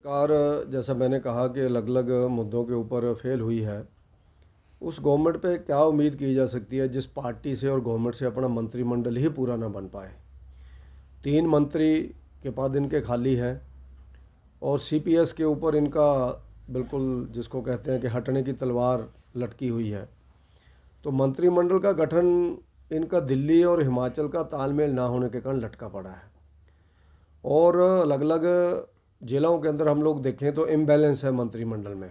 सरकार जैसा मैंने कहा कि अलग अलग मुद्दों के ऊपर फेल हुई है। उस गवर्नमेंट पे क्या उम्मीद की जा सकती है जिस पार्टी से और गवर्नमेंट से अपना मंत्रिमंडल ही पूरा ना बन पाए। 3 मंत्री के पद इनके खाली हैं और सीपीएस के ऊपर इनका बिल्कुल जिसको कहते हैं कि हटने की तलवार लटकी हुई है। तो मंत्रिमंडल का गठन इनका दिल्ली और हिमाचल का तालमेल ना होने के कारण लटका पड़ा है। और अलग अलग जिलों के अंदर हम लोग देखें तो इम्बैलेंस है मंत्रिमंडल में।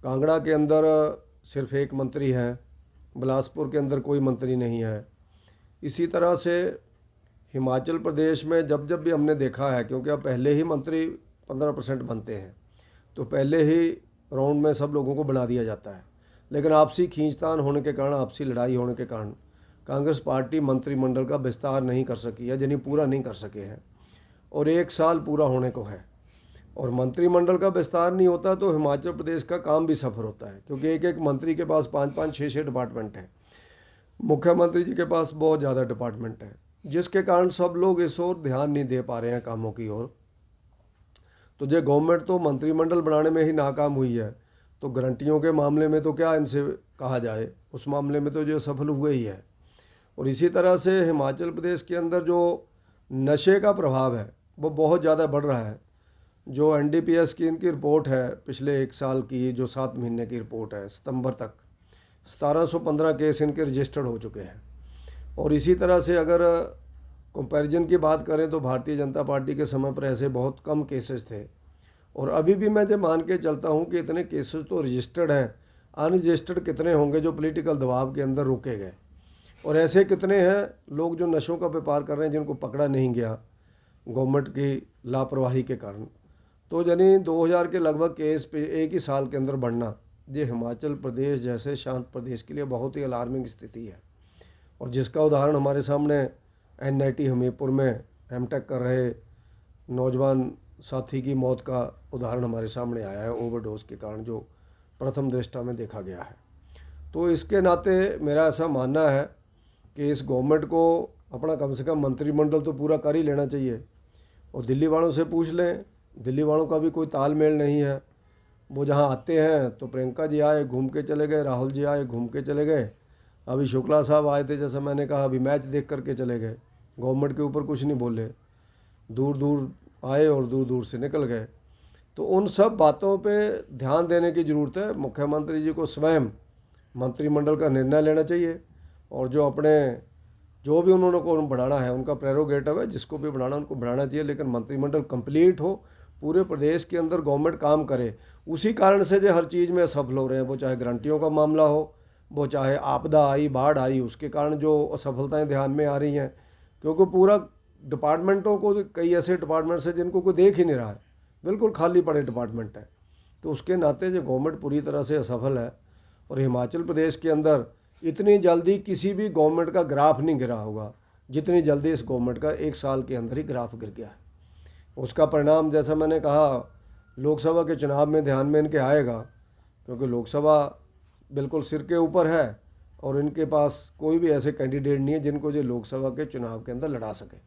कांगड़ा के अंदर सिर्फ एक मंत्री है, बिलासपुर के अंदर कोई मंत्री नहीं है। इसी तरह से हिमाचल प्रदेश में जब जब भी हमने देखा है, क्योंकि अब पहले ही मंत्री 15% बनते हैं तो पहले ही राउंड में सब लोगों को बना दिया जाता है, लेकिन आपसी खींचतान होने के कारण, आपसी लड़ाई होने के कारण कांग्रेस पार्टी मंत्रिमंडल का विस्तार नहीं कर सकी है, यानी पूरा नहीं कर सके हैं। और 1 साल पूरा होने को है और मंत्रिमंडल का विस्तार नहीं होता तो हिमाचल प्रदेश का काम भी सफर होता है, क्योंकि एक एक मंत्री के पास 5-5, 6-6 डिपार्टमेंट हैं। मुख्यमंत्री जी के पास बहुत ज़्यादा डिपार्टमेंट हैं, जिसके कारण सब लोग इस ओर ध्यान नहीं दे पा रहे हैं कामों की ओर। तो जो गवर्नमेंट तो मंत्रिमंडल बनाने में ही नाकाम हुई है, तो गारंटियों के मामले में तो क्या इनसे कहा जाए, उस मामले में तो जो सफल हुए ही है। और इसी तरह से हिमाचल प्रदेश के अंदर जो नशे का प्रभाव है वो बहुत ज़्यादा बढ़ रहा है। जो एनडीपीएस की इनकी रिपोर्ट है पिछले 1 साल की, जो 7 महीने की रिपोर्ट है, सितंबर तक 1715 केस इनके रजिस्टर्ड हो चुके हैं। और इसी तरह से अगर कंपैरिजन की बात करें तो भारतीय जनता पार्टी के समय पर ऐसे बहुत कम केसेस थे। और अभी भी मैं जो मान के चलता हूँ कि इतने केसेस तो रजिस्टर्ड हैं, अनरजिस्टर्ड कितने होंगे जो पॉलिटिकल दबाव के अंदर रोके गए। और ऐसे कितने हैं लोग जो नशों का व्यापार कर रहे हैं जिनको पकड़ा नहीं गया गवर्नमेंट की लापरवाही के कारण। तो यानी 2000 के लगभग केस पे एक ही साल के अंदर बढ़ना, ये हिमाचल प्रदेश जैसे शांत प्रदेश के लिए बहुत ही अलार्मिंग स्थिति है। और जिसका उदाहरण हमारे सामने एनआईटी हमीरपुर में एमटेक कर रहे नौजवान साथी की मौत का उदाहरण हमारे सामने आया है, ओवरडोज के कारण, जो प्रथम दृष्टा में देखा गया है। तो इसके नाते मेरा ऐसा मानना है कि इस गवर्नमेंट को अपना कम से कम मंत्रिमंडल तो पूरा कर ही लेना चाहिए। और दिल्ली वालों से पूछ लें, दिल्ली वालों का भी कोई तालमेल नहीं है। वो जहाँ आते हैं तो प्रियंका जी आए घूम के चले गए, राहुल जी आए घूम के चले गए, अभी शुक्ला साहब आए थे, जैसा मैंने कहा अभी मैच देख करके चले गए, गवर्नमेंट के ऊपर कुछ नहीं बोले, दूर दूर आए और दूर दूर से निकल गए। तो उन सब बातों पे ध्यान देने की ज़रूरत है। मुख्यमंत्री जी को स्वयं मंत्रिमंडल का निर्णय लेना चाहिए और जो भी उन्होंने को बढ़ाना है उनका प्रेरोगेटिव है, जिसको भी बढ़ाना उनको बढ़ाना चाहिए, लेकिन मंत्रिमंडल कंप्लीट हो, पूरे प्रदेश के अंदर गवर्नमेंट काम करे। उसी कारण से जो हर चीज़ में असफल हो रहे हैं, वो चाहे गारंटियों का मामला हो, वो चाहे आपदा आई, बाढ़ आई, उसके कारण जो असफलताएं ध्यान में आ रही हैं, क्योंकि पूरा डिपार्टमेंटों को, कई ऐसे डिपार्टमेंट्स हैं जिनको कोई देख ही नहीं रहा है, बिल्कुल खाली पड़े डिपार्टमेंट हैं। तो उसके नाते जो गवर्नमेंट पूरी तरह से असफल है। और हिमाचल प्रदेश के अंदर इतनी जल्दी किसी भी गवर्नमेंट का ग्राफ नहीं गिरा होगा जितनी जल्दी इस गवर्नमेंट का 1 साल के अंदर ही ग्राफ गिर गया है। उसका परिणाम जैसा मैंने कहा लोकसभा के चुनाव में ध्यान में इनके आएगा, क्योंकि लोकसभा बिल्कुल सिर के ऊपर है और इनके पास कोई भी ऐसे कैंडिडेट नहीं है जिनको जो लोकसभा के चुनाव के अंदर लड़ा सके।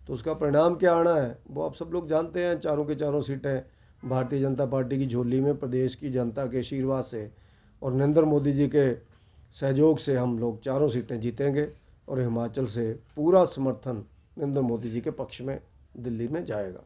तो उसका परिणाम क्या आना है वो आप सब लोग जानते हैं। चारों के चारों सीटें भारतीय जनता पार्टी की झोली में, प्रदेश की जनता के आशीर्वाद से और नरेंद्र मोदी जी के सहयोग से हम लोग चारों सीटें जीतेंगे और हिमाचल से पूरा समर्थन नरेंद्र मोदी जी के पक्ष में दिल्ली में जाएगा।